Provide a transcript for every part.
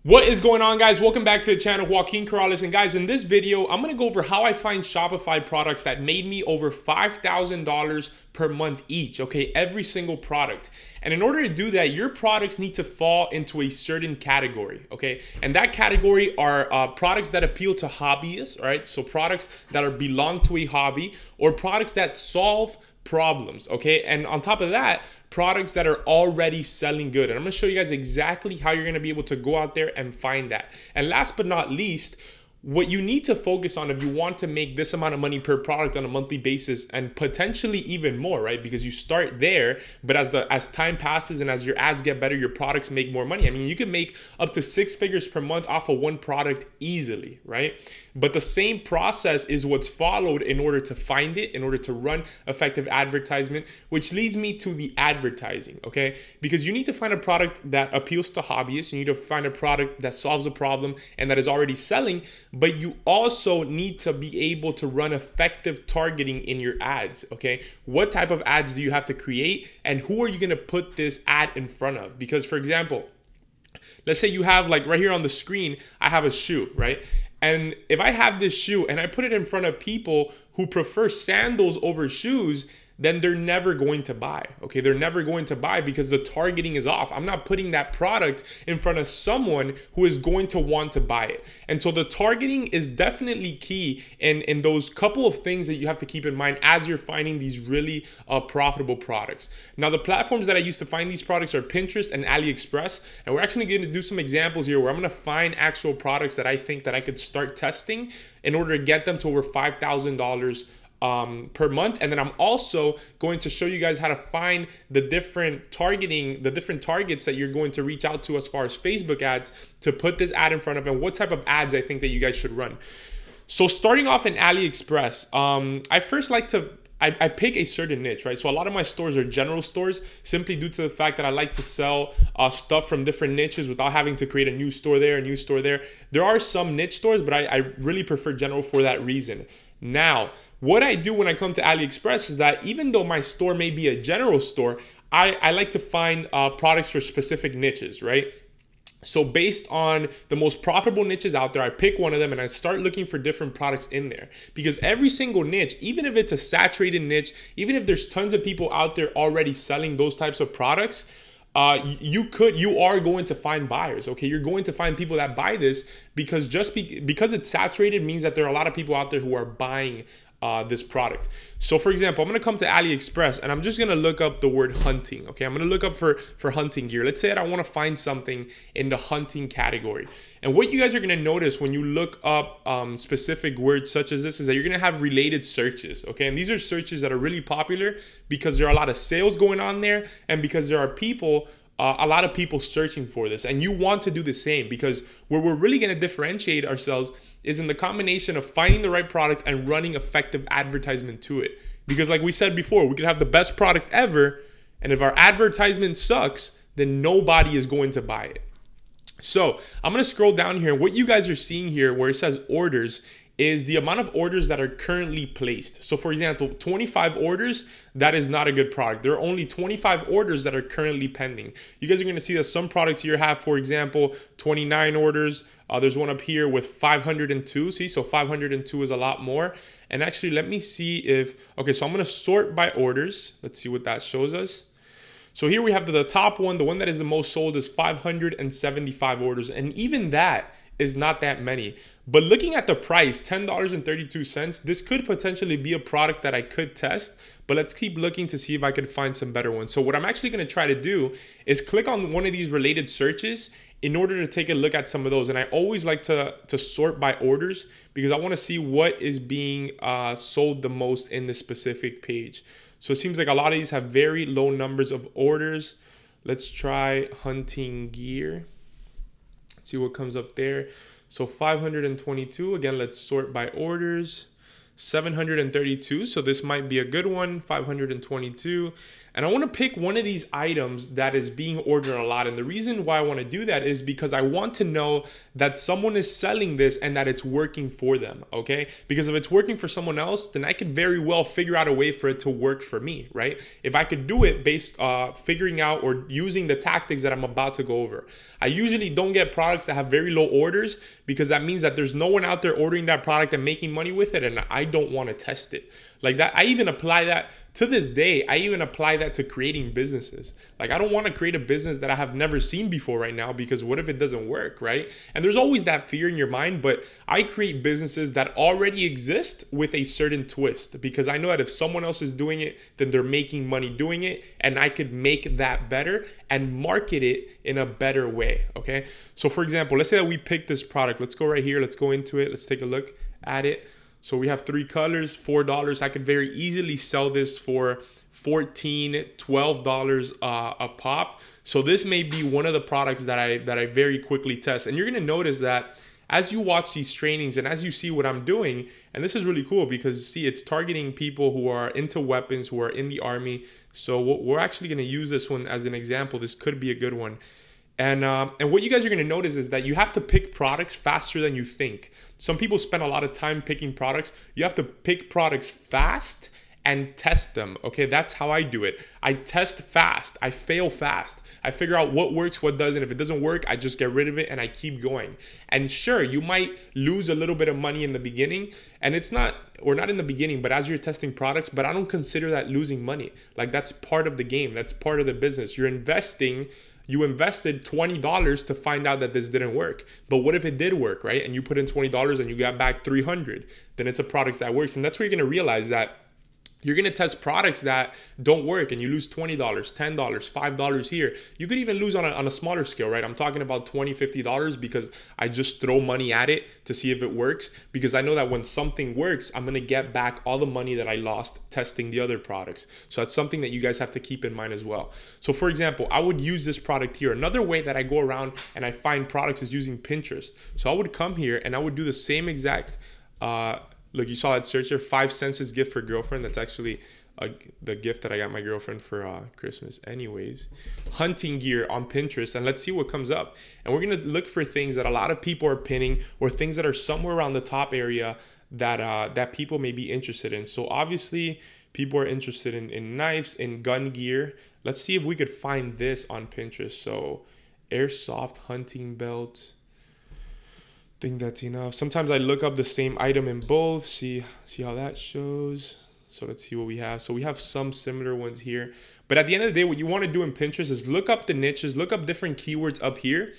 What is going on, guys? Welcome back to the channel, Joaquin Corrales. And guys, in this video, I'm going to go over how I find Shopify products that made me over $5,000 per month each, okay? Every single product. And in order to do that, your products need to fall into a certain category, okay? And that category are products that appeal to hobbyists, all right? So products that belong to a hobby, or products that solve problems, okay? And on top of that, products that are already selling good. And I'm gonna show you guys exactly how you're gonna be able to go out there and find that. And last but not least, what you need to focus on if you want to make this amount of money per product on a monthly basis, and potentially even more, right? Because you start there, but as time passes and as your ads get better, your products make more money. I mean, you can make up to 6 figures per month off of one product easily, right? But the same process is what's followed in order to find it, in order to run effective advertisement, which leads me to the advertising, okay? Because you need to find a product that appeals to hobbyists. You need to find a product that solves a problem and that is already selling. But you also need to be able to run effective targeting in your ads, okay? What type of ads do you have to create, and who are you gonna put this ad in front of? Because, for example, let's say you have, like right here on the screen, I have a shoe, right? And if I have this shoe and I put it in front of people who prefer sandals over shoes, then they're never going to buy, okay? They're never going to buy because the targeting is off. I'm not putting that product in front of someone who is going to want to buy it. And so the targeting is definitely key in those couple of things that you have to keep in mind as you're finding these really profitable products. Now, the platforms that I use to find these products are Pinterest and AliExpress. And we're actually going to do some examples here where I'm going to find actual products that I think that I could start testing in order to get them to over $5,000 per month. And then I'm also going to show you guys how to find the different targets that you're going to reach out to as far as Facebook ads to put this ad in front of, and what type of ads I think that you guys should run. So starting off in AliExpress, I first like to I pick a certain niche, right? So a lot of my stores are general stores, simply due to the fact that I like to sell stuff from different niches without having to create a new store there, a new store there. There are some niche stores, but I really prefer general for that reason. Now, what I do when I come to AliExpress is that even though my store may be a general store, I like to find products for specific niches, right? So based on the most profitable niches out there, I pick one of them and I start looking for different products in there. Because every single niche, even if it's a saturated niche, even if there's tons of people out there already selling those types of products, you are going to find buyers, okay? You're going to find people that buy this because because it's saturated means that there are a lot of people out there who are buying this product. So for example, I'm gonna come to AliExpress and I'm just gonna look up the word hunting, okay? I'm gonna look up for hunting gear. Let's say that I wanna find something in the hunting category. And what you guys are gonna notice when you look up specific words such as this is that you're gonna have related searches, okay? And these are searches that are really popular because there are a lot of sales going on there, and because there are people a lot of people searching for this, and you want to do the same, because where we're really going to differentiate ourselves is in the combination of finding the right product and running effective advertisement to it. Because like we said before, we could have the best product ever, and if our advertisement sucks, then nobody is going to buy it. So I'm going to scroll down here, and what you guys are seeing here where it says orders is the amount of orders that are currently placed. So for example, 25 orders, that is not a good product. There are only 25 orders that are currently pending. You guys are going to see that some products here have, for example, 29 orders. There's one up here with 502. See, so 502 is a lot more. And actually, let me see if, okay, so I'm going to sort by orders. Let's see what that shows us. So here we have the top one. The one that is the most sold is 575 orders. And even that is not that many. But looking at the price, $10.32, this could potentially be a product that I could test, but let's keep looking to see if I can find some better ones. So what I'm actually going to try to do is click on one of these related searches in order to take a look at some of those. And I always like to sort by orders because I want to see what is being sold the most in this specific page. So it seems like a lot of these have very low numbers of orders. Let's try hunting gear. See what comes up there. So 522, again, let's sort by orders. 732. So this might be a good one. 522. And I want to pick one of these items that is being ordered a lot. And the reason why I want to do that is because I want to know that someone is selling this and that it's working for them, okay? Because if it's working for someone else, then I could very well figure out a way for it to work for me, right? If I could do it based figuring out or using the tactics that I'm about to go over. I usually don't get products that have very low orders because that means that there's no one out there ordering that product and making money with it, and I don't want to test it. Like that, I even apply that to this day. I even apply that to creating businesses. Like I don't want to create a business that I have never seen before right now, because what if it doesn't work, right? And there's always that fear in your mind, but I create businesses that already exist with a certain twist, because I know that if someone else is doing it, then they're making money doing it, and I could make that better and market it in a better way, okay? So for example, let's say that we pick this product. Let's go right here. Let's go into it. Let's take a look at it. So we have 3 colors, $4. I could very easily sell this for $14, $12 a pop. So this may be one of the products that I very quickly test. And you're gonna notice that as you watch these trainings and as you see what I'm doing, and this is really cool because see, it's targeting people who are into weapons, who are in the army. So we're actually gonna use this one as an example. This could be a good one. And what you guys are going to notice is that you have to pick products faster than you think. Some people spend a lot of time picking products. You have to pick products fast and test them. Okay, that's how I do it. I test fast. I fail fast. I figure out what works, what doesn't. If it doesn't work, I just get rid of it and I keep going. And sure, you might lose a little bit of money in the beginning, and it's not, or not in the beginning, but as you're testing products, but I don't consider that losing money. Like that's part of the game. That's part of the business. You're investing. You invested $20 to find out that this didn't work. But what if it did work, right? And you put in $20 and you got back $300. Then it's a product that works. And that's where you're going to realize that you're going to test products that don't work and you lose $20, $10, $5 here. You could even lose on a smaller scale, right? I'm talking about $20, $50 because I just throw money at it to see if it works, because I know that when something works, I'm going to get back all the money that I lost testing the other products. So that's something that you guys have to keep in mind as well. So for example, I would use this product here. Another way that I go around and I find products is using Pinterest. So I would come here and I would do the same exact look, you saw that search there, 5 cents gift for girlfriend. That's actually the gift that I got my girlfriend for Christmas anyways. Hunting gear on Pinterest, and let's see what comes up. And we're gonna look for things that a lot of people are pinning, or things that are somewhere around the top area that that people may be interested in. So obviously people are interested in knives, in gun gear. Let's see if we could find this on Pinterest. So airsoft hunting belt. Think that's enough. Sometimes I look up the same item in both, see how that shows. So let's see what we have. So we have some similar ones here, but at the end of the day, what you want to do in Pinterest is look up the niches, look up different keywords up here,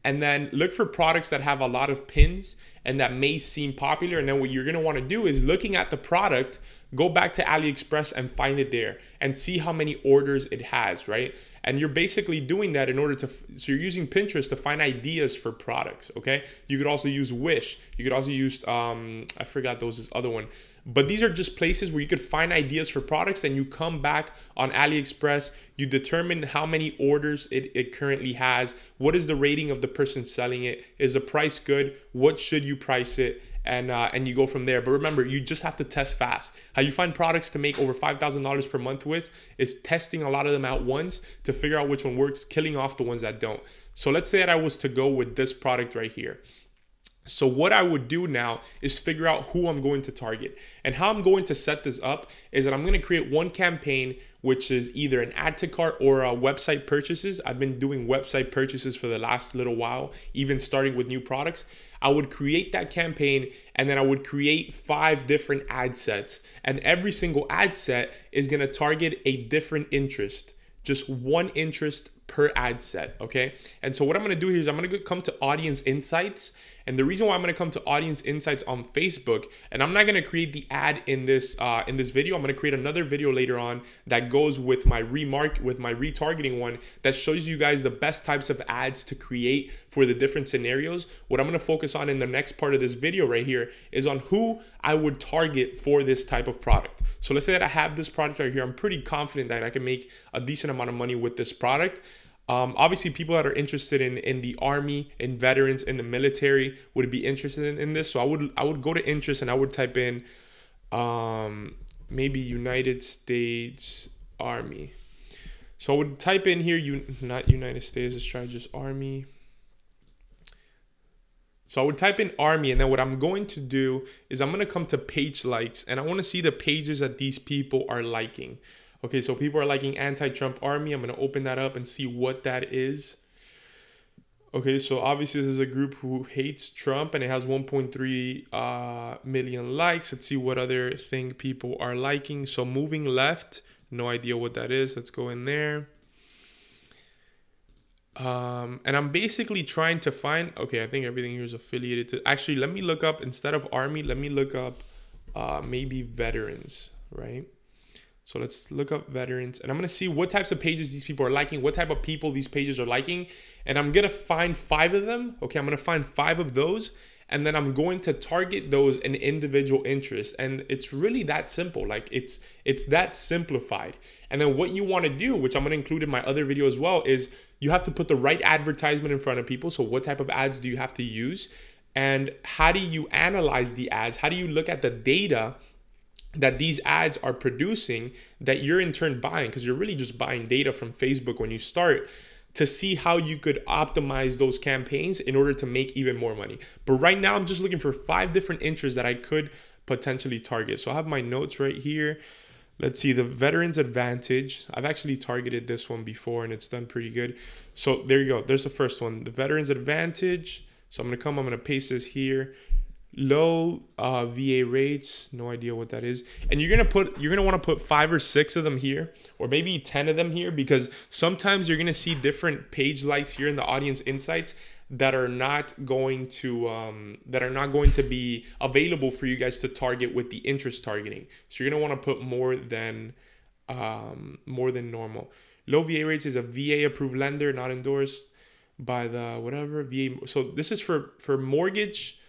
and then look for products that have a lot of pins and that may seem popular. And then what you're going to want to do is, looking at the product, go back to AliExpress and find it there and see how many orders it has, right? And you're basically doing that in order to, so you're using Pinterest to find ideas for products, okay? You could also use Wish. You could also use, I forgot this other one. But these are just places where you could find ideas for products, and you come back on AliExpress, you determine how many orders it currently has, what is the rating of the person selling it, is the price good, what should you price it, and you go from there. But remember, you just have to test fast. How you find products to make over $5,000 per month with is testing a lot of them at once to figure out which one works, killing off the ones that don't. So let's say that I was to go with this product right here. So what I would do now is figure out who I'm going to target. And how I'm going to set this up is that I'm going to create one campaign, which is either an add to cart or website purchases. I've been doing website purchases for the last little while, even starting with new products. I would create that campaign, and then I would create 5 different ad sets. And every single ad set is going to target a different interest, just one interest per ad set, okay? And so what I'm gonna do here is I'm gonna come to audience insights. And the reason why I'm gonna come to audience insights on Facebook, and I'm not gonna create the ad in this video, I'm gonna create another video later on that goes with my retargeting one that shows you guys the best types of ads to create for the different scenarios. What I'm gonna focus on in the next part of this video right here is on who I would target for this type of product. So let's say that I have this product right here. I'm pretty confident that I can make a decent amount of money with this product. Obviously, people that are interested in the army, in veterans, in the military would be interested in this. So I would go to interest and I would type in maybe United States Army. So I would type in here, not United States, let's try just Army. So I would type in Army, and then what I'm going to do is I'm going to come to page likes, and I want to see the pages that these people are liking. Okay, so people are liking anti-Trump Army. I'm going to open that up and see what that is. Okay, so obviously this is a group who hates Trump, and it has 1.3 million likes. Let's see what other thing people are liking. So moving left, no idea what that is. Let's go in there. And I'm basically trying to find, okay, I think everything here is affiliated to, actually, let me look up, instead of Army, let me look up maybe veterans, right? So let's look up veterans, and I'm going to see what types of pages these people are liking, what type of people these pages are liking, and I'm going to find 5 of them. Okay, I'm going to find 5 of those, and then I'm going to target those in individual interests. And it's really that simple. Like it's that simplified. And then what you want to do, which I'm going to include in my other video as well, is you have to put the right advertisement in front of people. So what type of ads do you have to use? And how do you analyze the ads? How do you look at the data that these ads are producing that you're in turn buying? Because you're really just buying data from Facebook when you start, to see how you could optimize those campaigns in order to make even more money. But right now I'm just looking for 5 different interests that I could potentially target. So I have my notes right here. Let's see, the Veterans Advantage. I've actually targeted this one before and it's done pretty good. So there you go. There's the first one, the Veterans Advantage. So I'm going to paste this here. Low VA rates, no idea what that is. And you're gonna want to put 5 or 6 of them here, or maybe 10 of them here, because sometimes you're gonna see different page likes here in the audience insights that are not going to be available for you guys to target with the interest targeting. So you're gonna want to put more than normal. Low VA rates is a VA approved lender, not endorsed by the whatever VA. So this is for mortgage.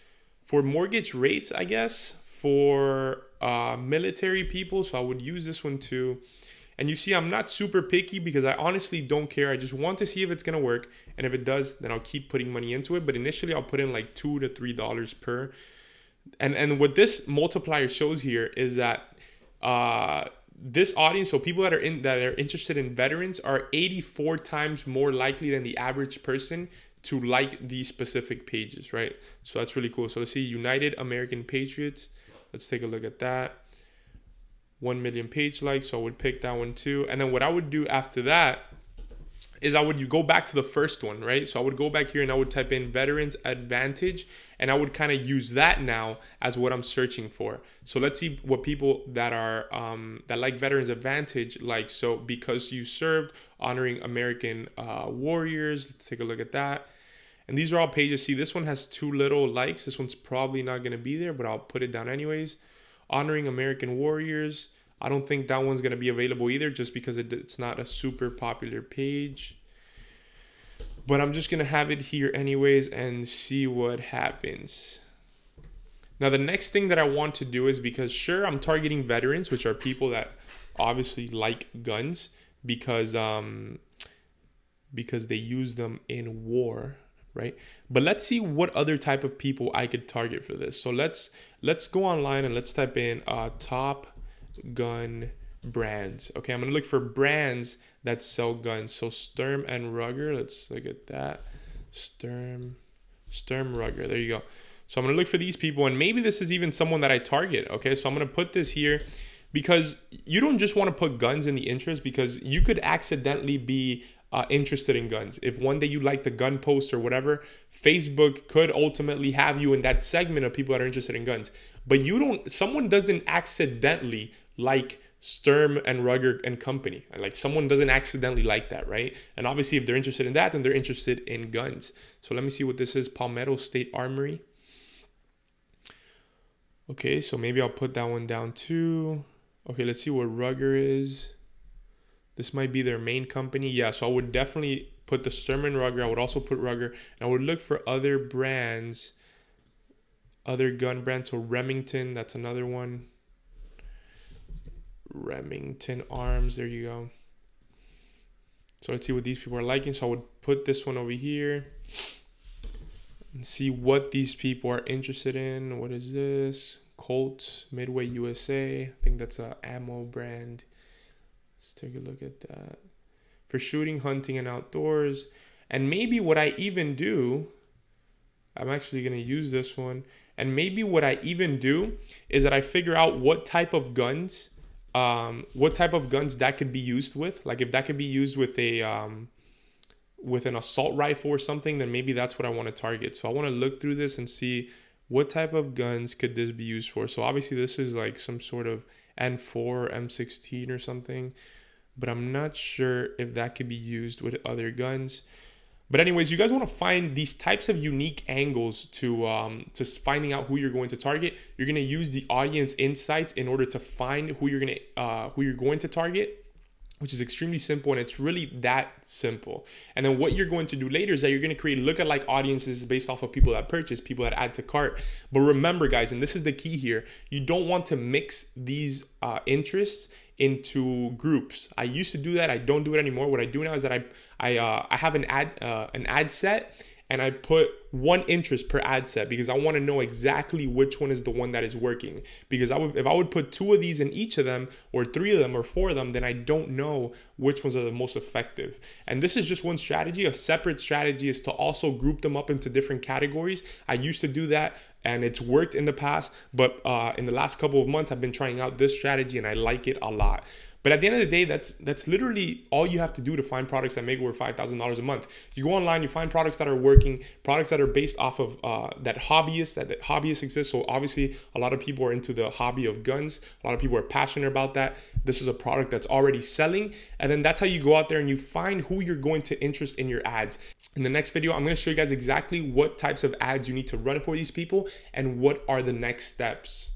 For mortgage rates, I guess, for military people. So I would use this one too. And you see, I'm not super picky because I honestly don't care. I just want to see if it's going to work. And if it does, then I'll keep putting money into it. But initially, I'll put in like $2 to $3 per. And what this multiplier shows here is that this audience, so people that are interested in veterans, are 84 times more likely than the average person to like these specific pages, right? So that's really cool. So let's see, United American Patriots. Let's take a look at that. 1 million page likes. So I would pick that one too. And then what I would do after that is you go back to the first one, right? So I would go back here and I would type in Veterans Advantage, and I would kind of use that now as what I'm searching for. So let's see what people that are that like Veterans Advantage like. So because you served, honoring American warriors. Let's take a look at that. And these are all pages. See, this one has too little likes. This one's probably not going to be there, but I'll put it down anyways. Honoring American warriors. I don't think that one's going to be available either, just because it's not a super popular page. But I'm just going to have it here anyways and see what happens. Now, the next thing that I want to do is, because sure, I'm targeting veterans, which are people that obviously like guns because they use them in war, right? But let's see what other type of people I could target for this. So let's go online and let's type in top gun brands. Okay, I'm gonna look for brands that sell guns. So Sturm and Ruger, let's look at that. Sturm Ruger, there you go. So I'm gonna look for these people, and maybe this is even someone that I target. Okay, so I'm gonna put this here, because you don't just want to put guns in the interest, because you could accidentally be interested in guns. If one day you like the gun post or whatever, Facebook could ultimately have you in that segment of people that are interested in guns. But someone doesn't accidentally like Sturm and Ruger and company. Like, someone doesn't accidentally like that, right? And obviously if they're interested in that, then they're interested in guns. So let me see what this is. Palmetto State Armory. Okay, so maybe I'll put that one down too. Okay, let's see what Ruger is. This might be their main company. Yeah, so I would definitely put the Sturm and Ruger. I would also put Ruger. And I would look for other brands, other gun brands. So Remington, that's another one. Remington Arms, there you go. So let's see what these people are liking. So I would put this one over here and see what these people are interested in. What is this? Colt Midway USA. I think that's a ammo brand. Let's take a look at that. For shooting, hunting, and outdoors. And maybe what I even do, I'm actually going to use this one. And maybe what I even do is that I figure out what type of guns that could be used with. Like if that could be used with with an assault rifle or something, then maybe that's what I want to target. So I want to look through this and see what type of guns could this be used for. So obviously this is like some sort of N4, M16 or something, but I'm not sure if that could be used with other guns. But anyways, you guys want to find these types of unique angles to finding out who you're going to target. You're going to use the audience insights in order to find who you're going to target, which is extremely simple, and it's really that simple. And then what you're going to do later is that you're going to create lookalike audiences based off of people that purchase, people that add to cart. But remember, guys, and this is the key here, you don't want to mix these interests into groups. I used to do that. I don't do it anymore. What I do now is that I have an ad set, and I put one interest per ad set because I want to know exactly which one is the one that is working. Because if I would put 2 of these in each of them, or 3 of them, or 4 of them, then I don't know which ones are the most effective. And this is just one strategy. A separate strategy is to also group them up into different categories. I used to do that, and it's worked in the past, but in the last couple of months, I've been trying out this strategy, and I like it a lot. But at the end of the day, that's literally all you have to do to find products that make over $5,000 a month. You go online, you find products that are working, products that are based off of that hobbyists exist. So obviously, a lot of people are into the hobby of guns. A lot of people are passionate about that. This is a product that's already selling. And then that's how you go out there and you find who you're going to interest in your ads. In the next video, I'm going to show you guys exactly what types of ads you need to run for these people and what are the next steps.